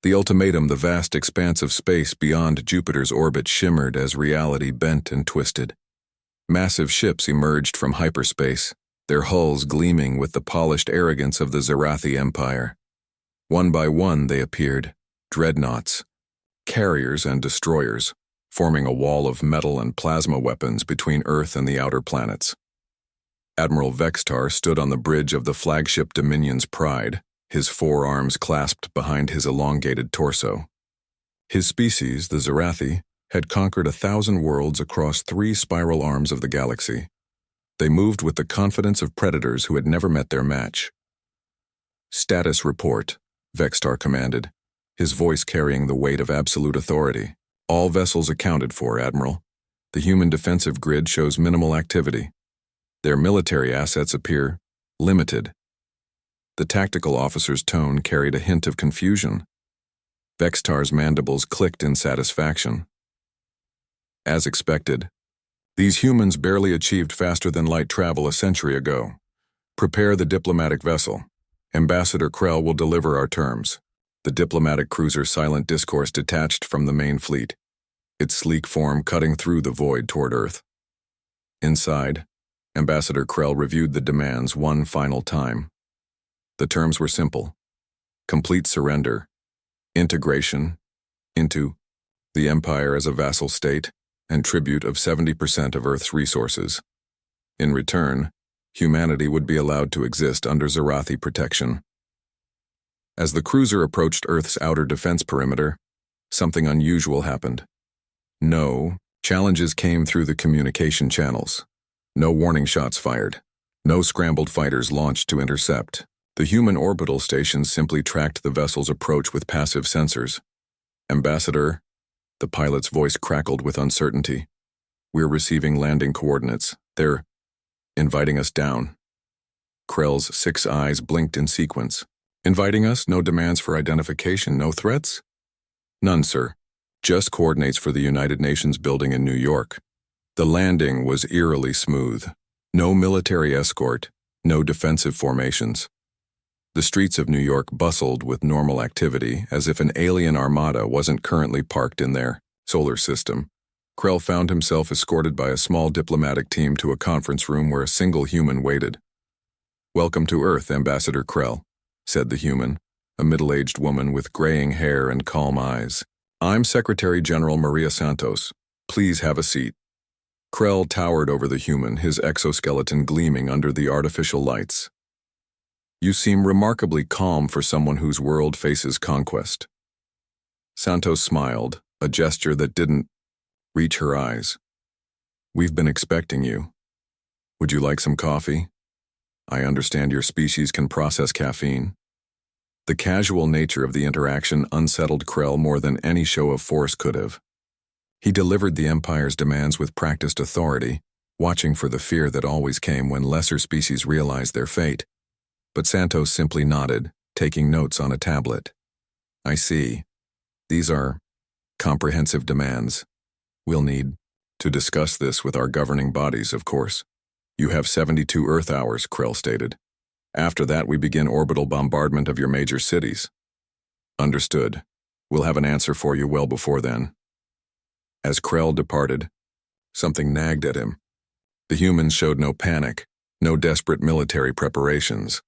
The ultimatum, the vast expanse of space beyond Jupiter's orbit, shimmered as reality bent and twisted. Massive ships emerged from hyperspace, their hulls gleaming with the polished arrogance of the Zarathi Empire. One by one they appeared, dreadnoughts, carriers and destroyers, forming a wall of metal and plasma weapons between Earth and the outer planets. Admiral Vextar stood on the bridge of the flagship Dominion's Pride, his forearms clasped behind his elongated torso. His species, the Zarathi, had conquered 1,000 worlds across 3 spiral arms of the galaxy. They moved with the confidence of predators who had never met their match. "Status report," Vextar commanded, his voice carrying the weight of absolute authority. "All vessels accounted for, Admiral. The human defensive grid shows minimal activity. Their military assets appear limited." The tactical officer's tone carried a hint of confusion. Vextar's mandibles clicked in satisfaction. "As expected. These humans barely achieved faster-than-light travel a century ago. Prepare the diplomatic vessel. Ambassador Krell will deliver our terms." The diplomatic cruiser Silent Discourse detached from the main fleet, its sleek form cutting through the void toward Earth. Inside, Ambassador Krell reviewed the demands one final time. The terms were simple: complete surrender, integration into the Empire as a vassal state, and tribute of 70% of Earth's resources. In return, humanity would be allowed to exist under Zarathi protection. As the cruiser approached Earth's outer defense perimeter, something unusual happened. No challenges came through the communication channels. No warning shots fired. No scrambled fighters launched to intercept. The human orbital stations simply tracked the vessel's approach with passive sensors. "Ambassador," the pilot's voice crackled with uncertainty. "We're receiving landing coordinates. They're inviting us down." Krell's 6 eyes blinked in sequence. "Inviting us? No demands for identification, no threats?" "None, sir. Just coordinates for the United Nations building in New York." The landing was eerily smooth. No military escort, no defensive formations. The streets of New York bustled with normal activity, as if an alien armada wasn't currently parked in their solar system. Krell found himself escorted by a small diplomatic team to a conference room where a single human waited. "Welcome to Earth, Ambassador Krell," said the human, a middle-aged woman with graying hair and calm eyes. "I'm Secretary General Maria Santos. Please have a seat." Krell towered over the human, his exoskeleton gleaming under the artificial lights. "You seem remarkably calm for someone whose world faces conquest." Santos smiled, a gesture that didn't reach her eyes. "We've been expecting you. Would you like some coffee? I understand your species can process caffeine." The casual nature of the interaction unsettled Krell more than any show of force could have. He delivered the Empire's demands with practiced authority, watching for the fear that always came when lesser species realized their fate. But Santos simply nodded, taking notes on a tablet. "I see. These are comprehensive demands. We'll need to discuss this with our governing bodies, of course. You have 72 Earth hours," Krell stated. "After that, we begin orbital bombardment of your major cities." "Understood. We'll have an answer for you well before then." As Krell departed, something nagged at him. The humans showed no panic, no desperate military preparations.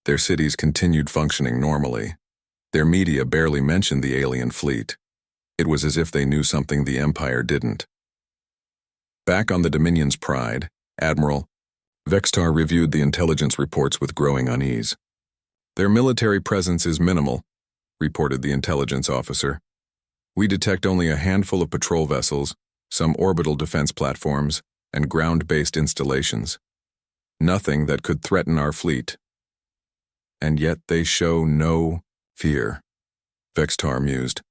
Their cities continued functioning normally. Their media barely mentioned the alien fleet. It was as if they knew something the Empire didn't. Back on the Dominion's Pride, Admiral Vextar reviewed the intelligence reports with growing unease. "Their military presence is minimal," reported the intelligence officer. "We detect only a handful of patrol vessels, some orbital defense platforms, and ground-based installations. Nothing that could threaten our fleet." "And yet they show no fear," Vextar mused.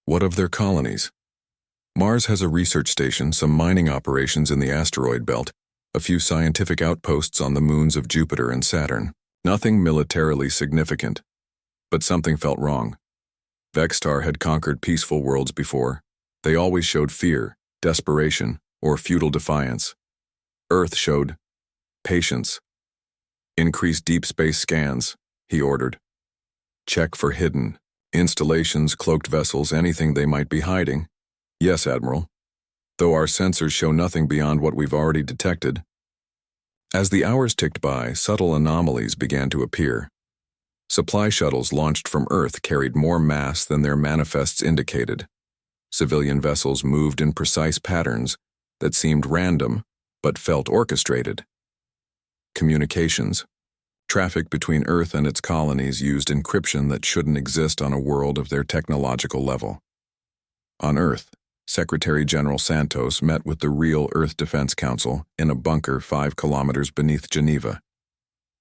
"What of their colonies? Mars has a research station, some mining operations in the asteroid belt, a few scientific outposts on the moons of Jupiter and Saturn. Nothing militarily significant. But something felt wrong. Vextar had conquered peaceful worlds before. They always showed fear, desperation, or futile defiance. Earth showed patience. "Increase deep space scans," he ordered. "Check for hidden Installations, cloaked vessels, anything they might be hiding. Yes, Admiral. Though our sensors show nothing beyond what we've already detected. As the hours ticked by, subtle anomalies began to appear. Supply shuttles launched from Earth carried more mass than their manifests indicated. Civilian vessels moved in precise patterns that seemed random but felt orchestrated. Communications. Traffic between Earth and its colonies used encryption that shouldn't exist on a world of their technological level. On Earth, Secretary General Santos met with the real Earth Defense Council in a bunker 5 kilometers beneath Geneva.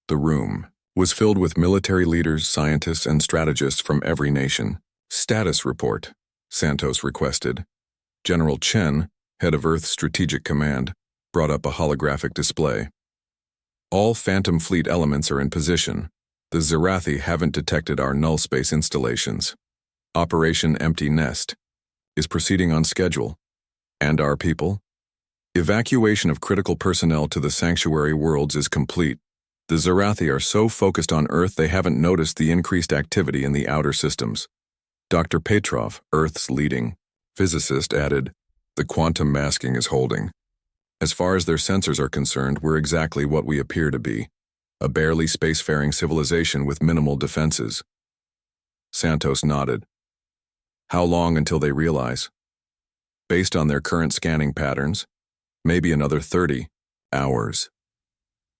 The room was filled with military leaders, scientists, and strategists from every nation. Status report, Santos requested. General Chen, head of Earth's Strategic Command, brought up a holographic display. All Phantom Fleet elements are in position. The Zarathi haven't detected our null space installations. Operation Empty Nest is proceeding on schedule. And our people? Evacuation of critical personnel to the sanctuary worlds is complete. The Zarathi are so focused on Earth they haven't noticed the increased activity in the outer systems. Dr. Petrov, Earth's leading physicist, added, "The quantum masking is holding. As far as their sensors are concerned, we're exactly what we appear to be, a barely spacefaring civilization with minimal defenses." Santos nodded. How long until they realize? Based on their current scanning patterns, maybe another 30 hours.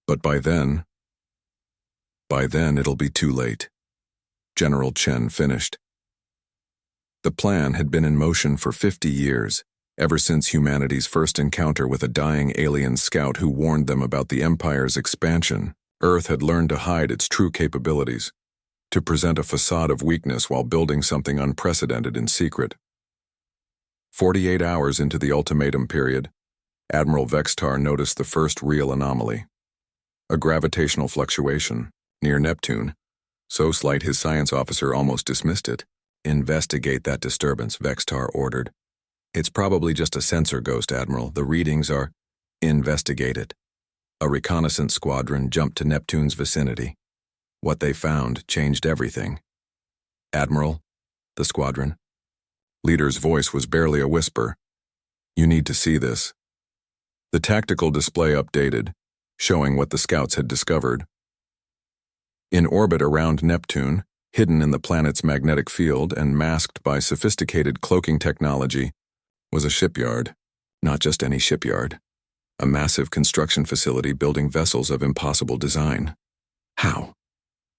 But by then it'll be too late. General Chen finished. The plan had been in motion for 50 years, ever since humanity's first encounter with a dying alien scout who warned them about the Empire's expansion. Earth had learned to hide its true capabilities, to present a facade of weakness while building something unprecedented in secret. 48 hours into the ultimatum period, Admiral Vextar noticed the first real anomaly. A gravitational fluctuation near Neptune, so slight his science officer almost dismissed it. "Investigate that disturbance," Vextar ordered. "It's probably just a sensor ghost, Admiral. The readings are..." "Investigate it." A reconnaissance squadron jumped to Neptune's vicinity. What they found changed everything. "Admiral," the squadron leader's voice was barely a whisper. "You need to see this." The tactical display updated, showing what the scouts had discovered. In orbit around Neptune, hidden in the planet's magnetic field and masked by sophisticated cloaking technology, was a shipyard. Not just any shipyard. A massive construction facility building vessels of impossible design. "How?"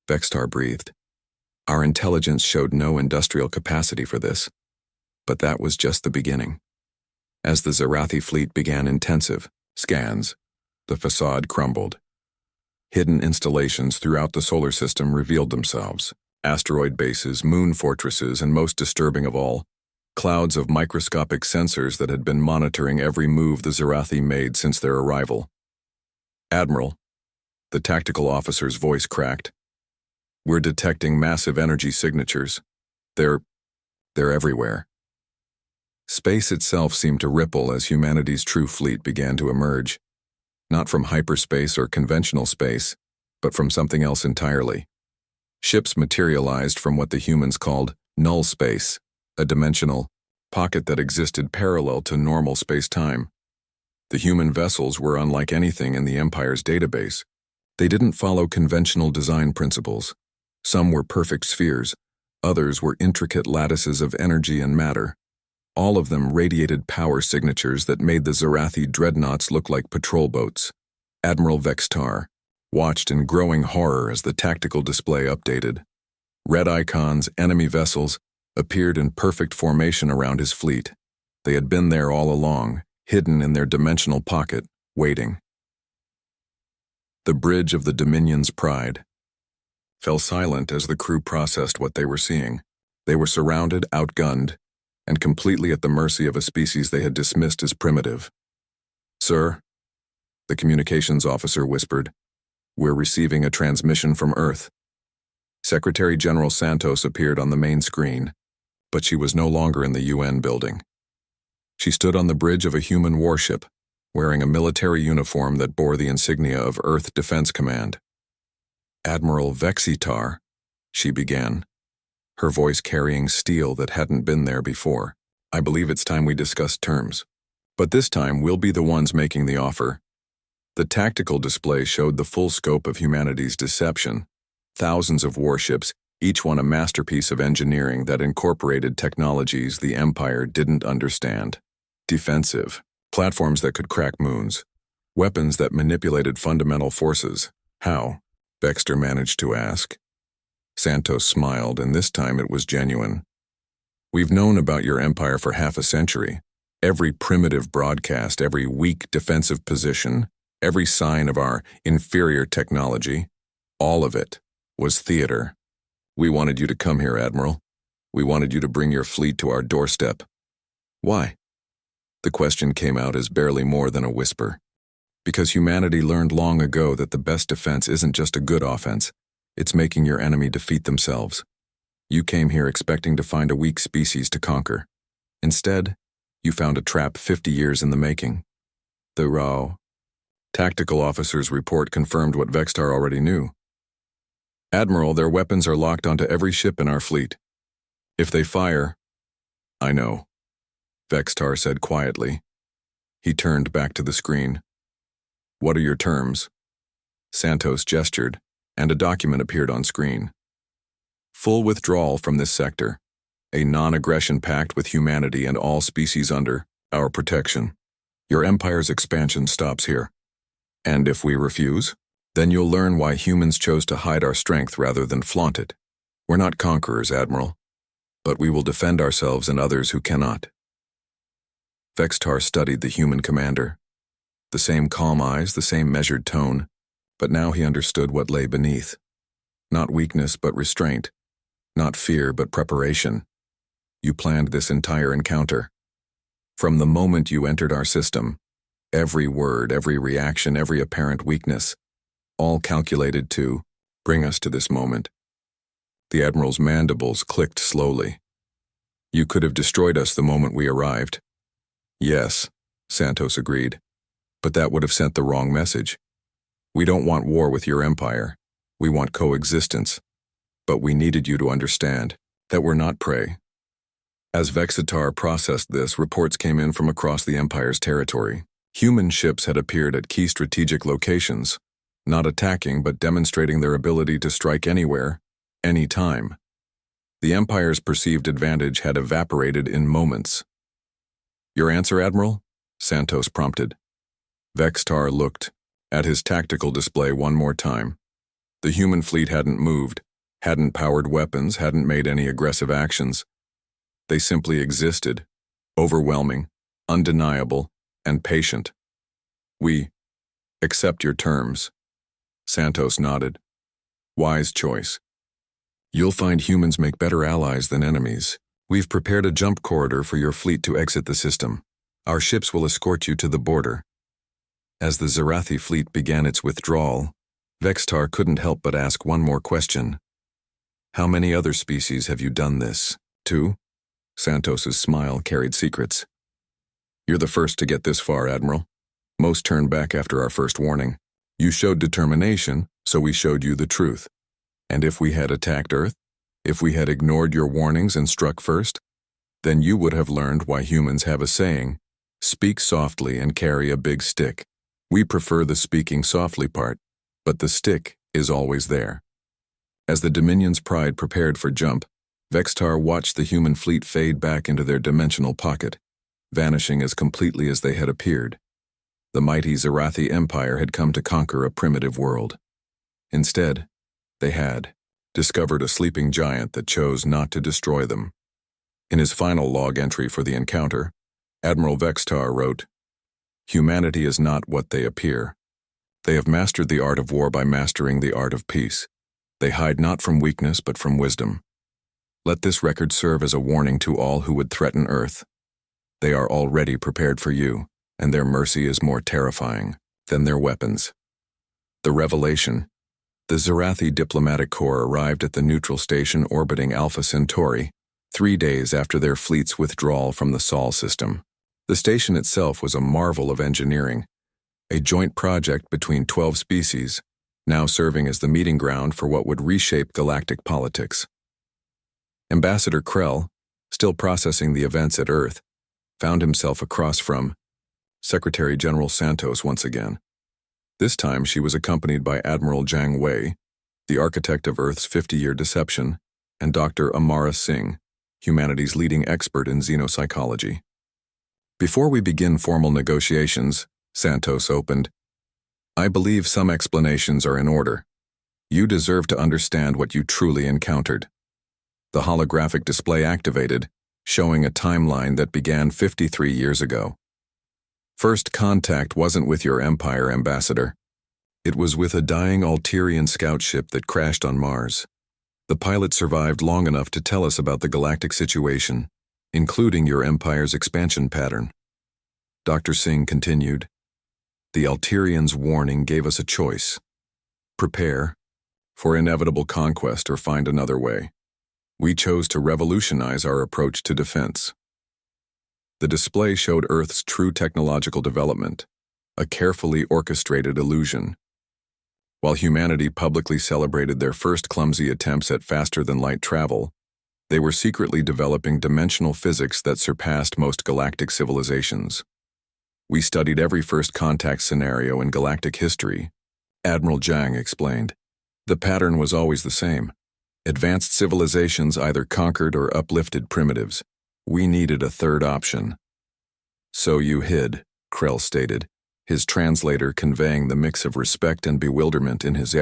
Vextar breathed. "Our intelligence showed no industrial capacity for this. But that was just the beginning. As the Zarathi fleet began intensive scans, the facade crumbled. Hidden installations throughout the solar system revealed themselves. Asteroid bases, moon fortresses, and most disturbing of all, clouds of microscopic sensors that had been monitoring every move the Zarathi made since their arrival. "Admiral," the tactical officer's voice cracked, "we're detecting massive energy signatures. They're everywhere." Space itself seemed to ripple as humanity's true fleet began to emerge. Not from hyperspace or conventional space, but from something else entirely. Ships materialized from what the humans called null space, a dimensional pocket that existed parallel to normal space-time. The human vessels were unlike anything in the Empire's database. They didn't follow conventional design principles. Some were perfect spheres, others were intricate lattices of energy and matter. All of them radiated power signatures that made the Zarathi dreadnoughts look like patrol boats. Admiral Vextar watched in growing horror as the tactical display updated. Red icons, enemy vessels, appeared in perfect formation around his fleet. They had been there all along, hidden in their dimensional pocket, waiting. The bridge of the Dominion's pride fell silent as the crew processed what they were seeing. They were surrounded, outgunned, and completely at the mercy of a species they had dismissed as primitive. "Sir," the communications officer whispered, "we're receiving a transmission from Earth." Secretary General Santos appeared on the main screen, but she was no longer in the UN building. She stood on the bridge of a human warship, wearing a military uniform that bore the insignia of Earth Defense Command. "Admiral Vexitar," she began. her voice carrying steel that hadn't been there before. I believe it's time we discussed terms. But this time, we'll be the ones making the offer. The tactical display showed the full scope of humanity's deception. Thousands of warships, each one a masterpiece of engineering that incorporated technologies the Empire didn't understand. Defensive, platforms that could crack moons, weapons that manipulated fundamental forces. How? Vexter managed to ask. Santos smiled, and this time it was genuine. We've known about your empire for half a century. Every primitive broadcast, every weak defensive position, every sign of our inferior technology, all of it was theater. We wanted you to come here, Admiral. We wanted you to bring your fleet to our doorstep. Why? The question came out as barely more than a whisper. Because humanity learned long ago that the best defense isn't just a good offense, it's making your enemy defeat themselves. You came here expecting to find a weak species to conquer. Instead, you found a trap 50 years in the making. The raw tactical officer's report confirmed what Vextar already knew. Admiral, their weapons are locked onto every ship in our fleet. If they fire, I know, Vextar said quietly. He turned back to the screen. What are your terms? Santos gestured, and a document appeared on screen. Full withdrawal from this sector. A non-aggression pact with humanity and all species under our protection. Your empire's expansion stops here. And if we refuse, then you'll learn why humans chose to hide our strength rather than flaunt it. We're not conquerors, Admiral, but we will defend ourselves and others who cannot. Vextar studied the human commander. The same calm eyes, the same measured tone, but now he understood what lay beneath. Not weakness, but restraint. Not fear, but preparation. You planned this entire encounter. From the moment you entered our system, every word, every reaction, every apparent weakness, all calculated to bring us to this moment. The Admiral's mandibles clicked slowly. You could have destroyed us the moment we arrived. Yes, Santos agreed, but that would have sent the wrong message. We don't want war with your empire. We want coexistence. But we needed you to understand that we're not prey. As Vexitar processed this, reports came in from across the Empire's territory. Human ships had appeared at key strategic locations, not attacking but demonstrating their ability to strike anywhere, anytime. The Empire's perceived advantage had evaporated in moments. Your answer, Admiral? Santos prompted. Vextar looked at his tactical display one more time. The human fleet hadn't moved, hadn't powered weapons, hadn't made any aggressive actions. They simply existed, overwhelming, undeniable, and patient. We accept your terms. Santos nodded. Wise choice. You'll find humans make better allies than enemies. We've prepared a jump corridor for your fleet to exit the system. Our ships will escort you to the border. As the Zarathi fleet began its withdrawal, Vextar couldn't help but ask one more question. How many other species have you done this to? Santos's smile carried secrets. You're the first to get this far, Admiral. Most turned back after our first warning. You showed determination, so we showed you the truth. And if we had attacked Earth, if we had ignored your warnings and struck first, then you would have learned why humans have a saying, speak softly and carry a big stick. We prefer the speaking softly part, but the stick is always there. As the Dominion's pride prepared for jump, Vextar watched the human fleet fade back into their dimensional pocket, vanishing as completely as they had appeared. The mighty Zarathi Empire had come to conquer a primitive world. Instead, they had discovered a sleeping giant that chose not to destroy them. In his final log entry for the encounter, Admiral Vextar wrote, "Humanity is not what they appear. They have mastered the art of war by mastering the art of peace. They hide not from weakness but from wisdom. Let this record serve as a warning to all who would threaten Earth. They are already prepared for you, and their mercy is more terrifying than their weapons." The revelation. The Zarathi diplomatic corps arrived at the neutral station orbiting Alpha Centauri 3 days after their fleet's withdrawal from the Sol system. The station itself was a marvel of engineering, a joint project between 12 species, now serving as the meeting ground for what would reshape galactic politics. Ambassador Krell, still processing the events at Earth, found himself across from Secretary General Santos once again. This time she was accompanied by Admiral Jiang Wei, the architect of Earth's 50-year deception, and Dr. Amara Singh, humanity's leading expert in xenopsychology. Before we begin formal negotiations, Santos opened, I believe some explanations are in order. You deserve to understand what you truly encountered. The holographic display activated, showing a timeline that began 53 years ago. First contact wasn't with your Empire, Ambassador. It was with a dying Alterian scout ship that crashed on Mars. The pilot survived long enough to tell us about the galactic situation, including your Empire's expansion pattern. Dr. Singh continued, the Alterians' warning gave us a choice. Prepare for inevitable conquest or find another way. We chose to revolutionize our approach to defense. The display showed Earth's true technological development, a carefully orchestrated illusion. While humanity publicly celebrated their first clumsy attempts at faster-than-light travel, they were secretly developing dimensional physics that surpassed most galactic civilizations. We studied every first contact scenario in galactic history, Admiral Jiang explained. The pattern was always the same. Advanced civilizations either conquered or uplifted primitives. We needed a third option. So you hid, Krell stated, his translator conveying the mix of respect and bewilderment in his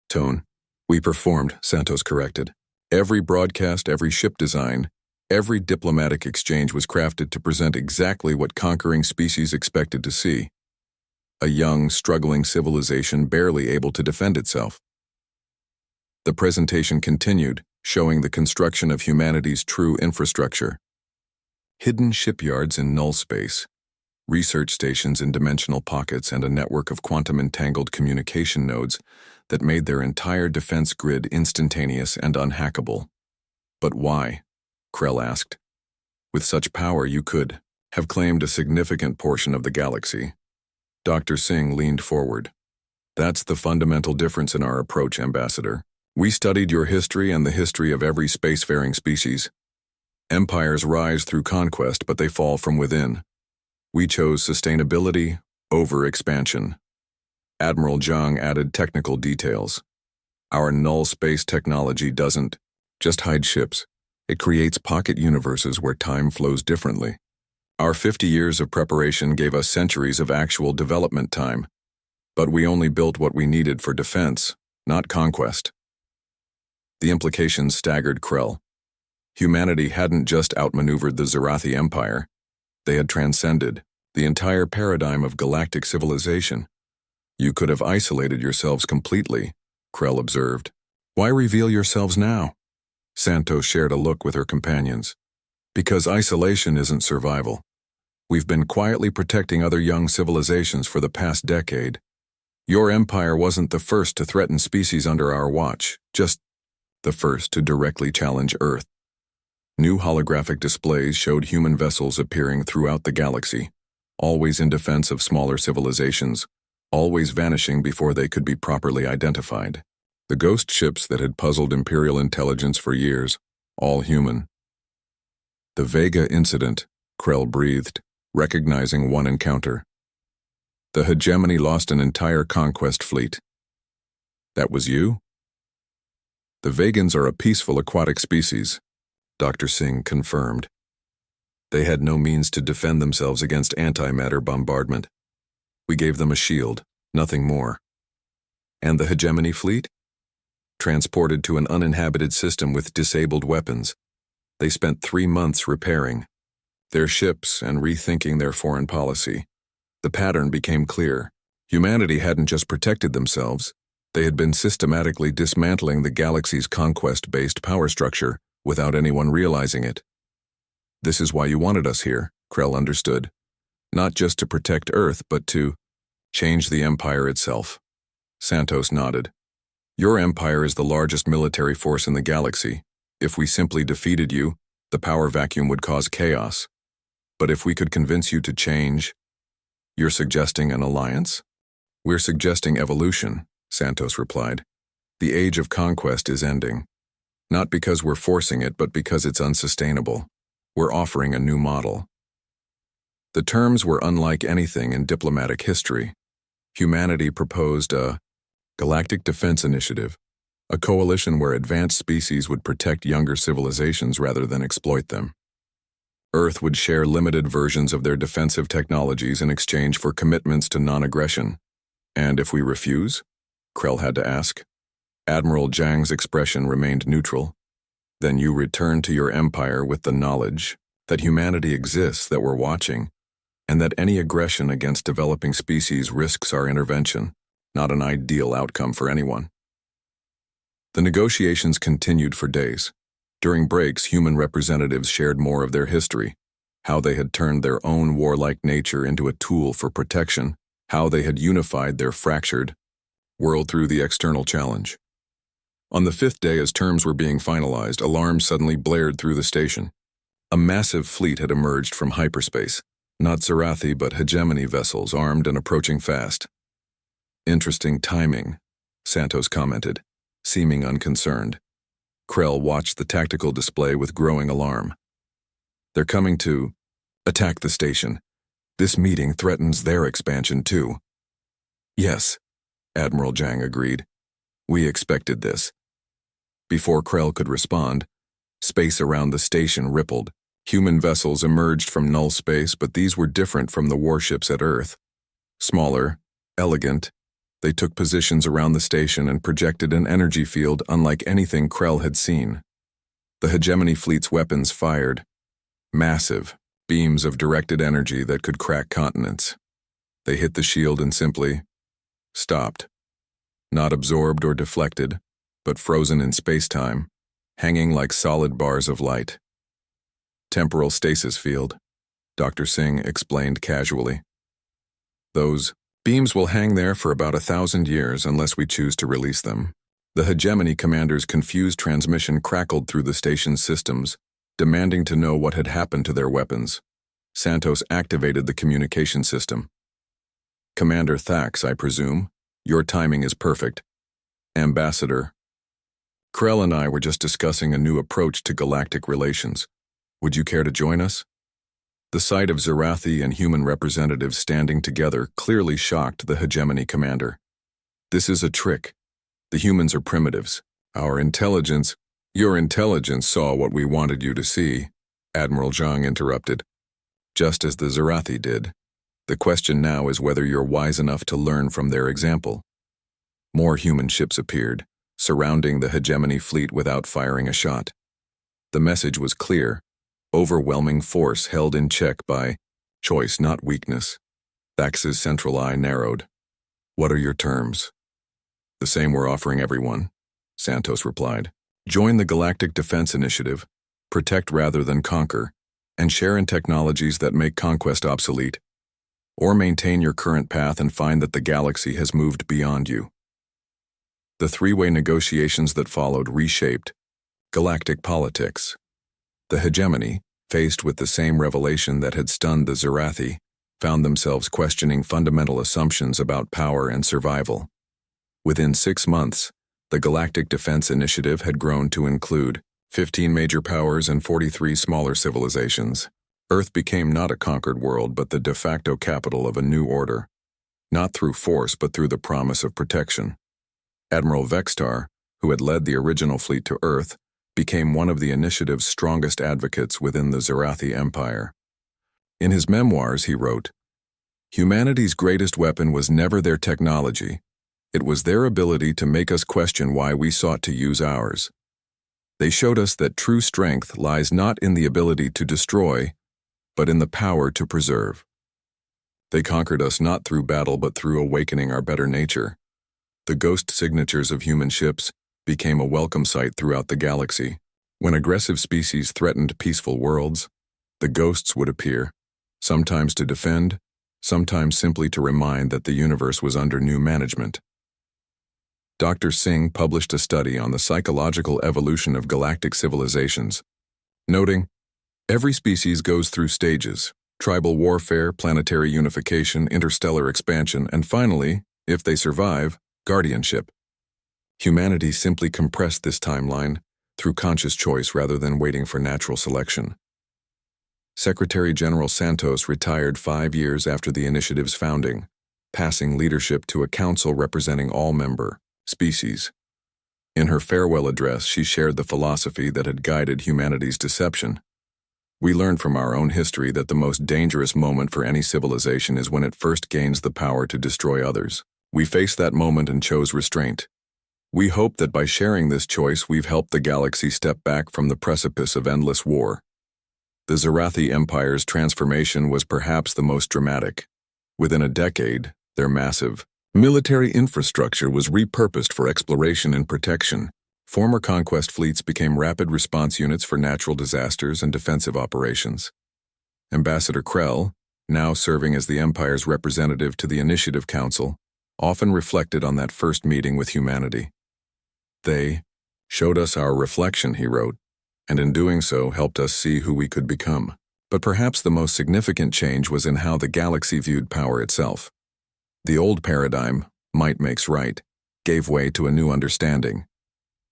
tone. We performed, Santos corrected. Every broadcast, every ship design, every diplomatic exchange was crafted to present exactly what conquering species expected to see. A young, struggling civilization barely able to defend itself. The presentation continued, showing the construction of humanity's true infrastructure. Hidden shipyards in null space, research stations in dimensional pockets, and a network of quantum-entangled communication nodes that made their entire defense grid instantaneous and unhackable. But why? Krell asked. With such power you could have claimed a significant portion of the galaxy. Dr. Singh leaned forward. That's the fundamental difference in our approach, Ambassador. We studied your history and the history of every spacefaring species. Empires rise through conquest, but they fall from within. We chose sustainability over expansion. Admiral Jiang added technical details. Our null space technology doesn't just hide ships. It creates pocket universes where time flows differently. Our 50 years of preparation gave us centuries of actual development time, but we only built what we needed for defense, not conquest. The implications staggered Krell. Humanity hadn't just outmaneuvered the Zarathi Empire. They had transcended the entire paradigm of galactic civilization. You could have isolated yourselves completely, Krell observed. Why reveal yourselves now? Santos shared a look with her companions. Because isolation isn't survival. We've been quietly protecting other young civilizations for the past decade. Your empire wasn't the first to threaten species under our watch, just the first to directly challenge Earth. New holographic displays showed human vessels appearing throughout the galaxy, always in defense of smaller civilizations, always vanishing before they could be properly identified. The ghost ships that had puzzled Imperial intelligence for years, all human. The Vega incident, Krell breathed, recognizing one encounter. The hegemony lost an entire conquest fleet. That was you? The Vegans are a peaceful aquatic species, Dr. Singh confirmed. They had no means to defend themselves against antimatter bombardment. We gave them a shield, nothing more. And the hegemony fleet? Transported to an uninhabited system with disabled weapons. They spent 3 months repairing their ships and rethinking their foreign policy. The pattern became clear. Humanity hadn't just protected themselves. They had been systematically dismantling the galaxy's conquest-based power structure without anyone realizing it. This is why you wanted us here, Krell understood. Not just to protect Earth, but to change the Empire itself. Santos nodded. Your Empire is the largest military force in the galaxy. If we simply defeated you, the power vacuum would cause chaos. But if we could convince you to change, you're suggesting an alliance? We're suggesting evolution, Santos replied. The age of conquest is ending. Not because we're forcing it, but because it's unsustainable. We're offering a new model. The terms were unlike anything in diplomatic history. Humanity proposed a Galactic Defense Initiative, a coalition where advanced species would protect younger civilizations rather than exploit them. Earth would share limited versions of their defensive technologies in exchange for commitments to non-aggression. And if we refuse? Krell had to ask. Admiral Zhang's expression remained neutral. Then you return to your empire with the knowledge that humanity exists, that we're watching, and that any aggression against developing species risks our intervention, not an ideal outcome for anyone. The negotiations continued for days. During breaks, human representatives shared more of their history, how they had turned their own warlike nature into a tool for protection, how they had unified their fractured world through the external challenge. On the fifth day, as terms were being finalized, alarms suddenly blared through the station. A massive fleet had emerged from hyperspace, not Zarathi but hegemony vessels, armed and approaching fast. Interesting timing, Santos commented, seeming unconcerned. Krell watched the tactical display with growing alarm. They're coming to attack the station. This meeting threatens their expansion too. Yes, Admiral Zhang agreed. We expected this. Before Krell could respond, space around the station rippled. Human vessels emerged from null space, but these were different from the warships at Earth. Smaller, elegant, they took positions around the station and projected an energy field unlike anything Krell had seen. The hegemony fleet's weapons fired. Massive beams of directed energy that could crack continents. They hit the shield and simply stopped. Not absorbed or deflected, but frozen in space-time, hanging like solid bars of light. Temporal stasis field, Dr. Singh explained casually. Those beams will hang there for about 1,000 years unless we choose to release them. The hegemony commander's confused transmission crackled through the station's systems, demanding to know what had happened to their weapons. Santos activated the communication system. Commander Thax, I presume. Your timing is perfect. Ambassador. Krell and I were just discussing a new approach to galactic relations. Would you care to join us? The sight of Zarathi and human representatives standing together clearly shocked the hegemony commander. This is a trick. The humans are primitives. Your intelligence saw what we wanted you to see, Admiral Zhang interrupted. Just as the Zarathi did. The question now is whether you're wise enough to learn from their example. More human ships appeared, surrounding the hegemony fleet without firing a shot. The message was clear. Overwhelming force held in check by choice, not weakness. Thax's central eye narrowed. What are your terms? The same we're offering everyone, Santos replied. Join the Galactic Defense Initiative, protect rather than conquer, and share in technologies that make conquest obsolete. Or maintain your current path and find that the galaxy has moved beyond you. The three-way negotiations that followed reshaped galactic politics. The hegemony, faced with the same revelation that had stunned the Zarathi, found themselves questioning fundamental assumptions about power and survival. Within 6 months, the Galactic Defense Initiative had grown to include 15 major powers and 43 smaller civilizations. Earth became not a conquered world, but the de facto capital of a new order, not through force but through the promise of protection. Admiral Vextar, who had led the original fleet to Earth, became one of the initiative's strongest advocates within the Zarathi Empire. In his memoirs, he wrote, "Humanity's greatest weapon was never their technology. It was their ability to make us question why we sought to use ours. They showed us that true strength lies not in the ability to destroy, but in the power to preserve. They conquered us not through battle but through awakening our better nature. The ghost signatures of human ships became a welcome sight throughout the galaxy. When aggressive species threatened peaceful worlds, the ghosts would appear, sometimes to defend, sometimes simply to remind that the universe was under new management." Dr. Singh published a study on the psychological evolution of galactic civilizations, noting, "Every species goes through stages: tribal warfare, planetary unification, interstellar expansion, and finally, if they survive, guardianship. Humanity simply compressed this timeline through conscious choice rather than waiting for natural selection. Secretary General Santos retired 5 years after the initiative's founding, passing leadership to a council representing all member species. In her farewell address, she shared the philosophy that had guided humanity's deception. We learned from our own history that the most dangerous moment for any civilization is when it first gains the power to destroy others. We faced that moment and chose restraint. We hope that by sharing this choice, we've helped the galaxy step back from the precipice of endless war. The Zarathi Empire's transformation was perhaps the most dramatic. Within a decade, their massive military infrastructure was repurposed for exploration and protection. Former conquest fleets became rapid response units for natural disasters and defensive operations. Ambassador Krell, now serving as the Empire's representative to the Initiative Council, often reflected on that first meeting with humanity. They showed us our reflection, he wrote, and in doing so helped us see who we could become. But perhaps the most significant change was in how the galaxy viewed power itself. The old paradigm, might makes right, gave way to a new understanding.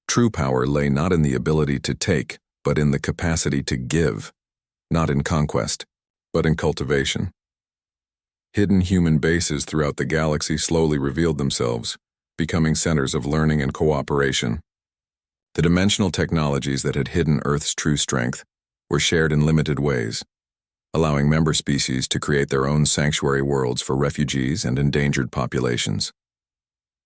True power lay not in the ability to take, but in the capacity to give, not in conquest, but in cultivation. Hidden human bases throughout the galaxy slowly revealed themselves, becoming centers of learning and cooperation. The dimensional technologies that had hidden Earth's true strength were shared in limited ways, allowing member species to create their own sanctuary worlds for refugees and endangered populations.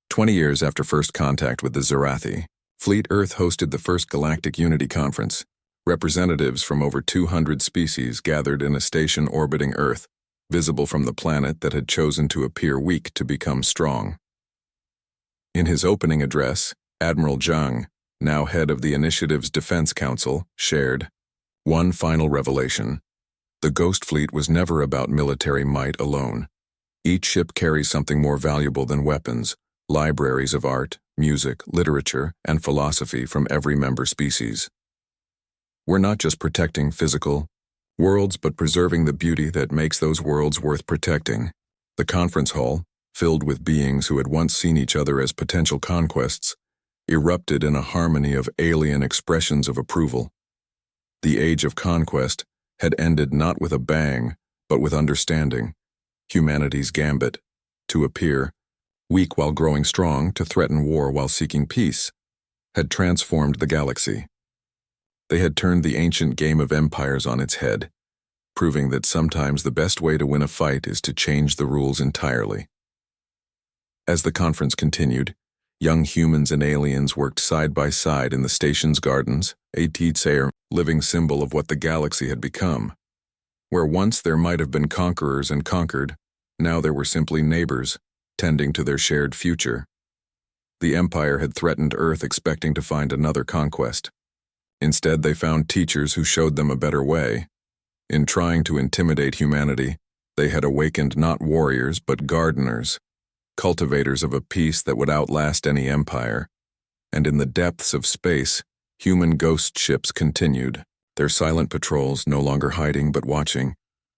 20 years after first contact with the Zarathi, Fleet Earth hosted the first Galactic Unity Conference. Representatives from over 200 species gathered in a station orbiting Earth, visible from the planet that had chosen to appear weak to become strong. In his opening address, Admiral Zhang, now head of the Initiative's Defense Council, shared one final revelation. The Ghost Fleet was never about military might alone. Each ship carries something more valuable than weapons, libraries of art, music, literature, and philosophy from every member species. We're not just protecting physical worlds, but preserving the beauty that makes those worlds worth protecting. The conference hall, filled with beings who had once seen each other as potential conquests, erupted in a harmony of alien expressions of approval. The age of conquest had ended not with a bang, but with understanding. Humanity's gambit, to appear weak while growing strong, to threaten war while seeking peace, had transformed the galaxy. They had turned the ancient game of empires on its head, proving that sometimes the best way to win a fight is to change the rules entirely. As the conference continued, young humans and aliens worked side by side in the station's gardens, a living symbol of what the galaxy had become. Where once there might have been conquerors and conquered, now there were simply neighbors, tending to their shared future. The Empire had threatened Earth expecting to find another conquest. Instead, they found teachers who showed them a better way. In trying to intimidate humanity, they had awakened not warriors but gardeners, cultivators of a peace that would outlast any empire. And in the depths of space, human ghost ships continued, their silent patrols no longer hiding but watching,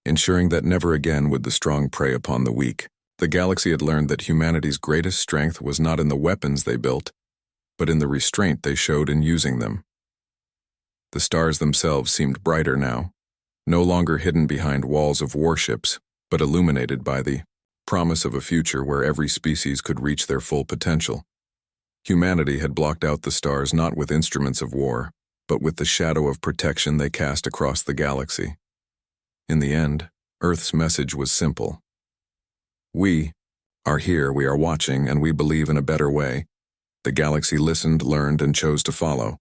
ensuring that never again would the strong prey upon the weak. The galaxy had learned that humanity's greatest strength was not in the weapons they built, but in the restraint they showed in using them. The stars themselves seemed brighter now, no longer hidden behind walls of warships, but illuminated by the promise of a future where every species could reach their full potential. Humanity had blocked out the stars not with instruments of war, but with the shadow of protection they cast across the galaxy. In the end, Earth's message was simple. We are here, we are watching, and we believe in a better way. The galaxy listened, learned, and chose to follow.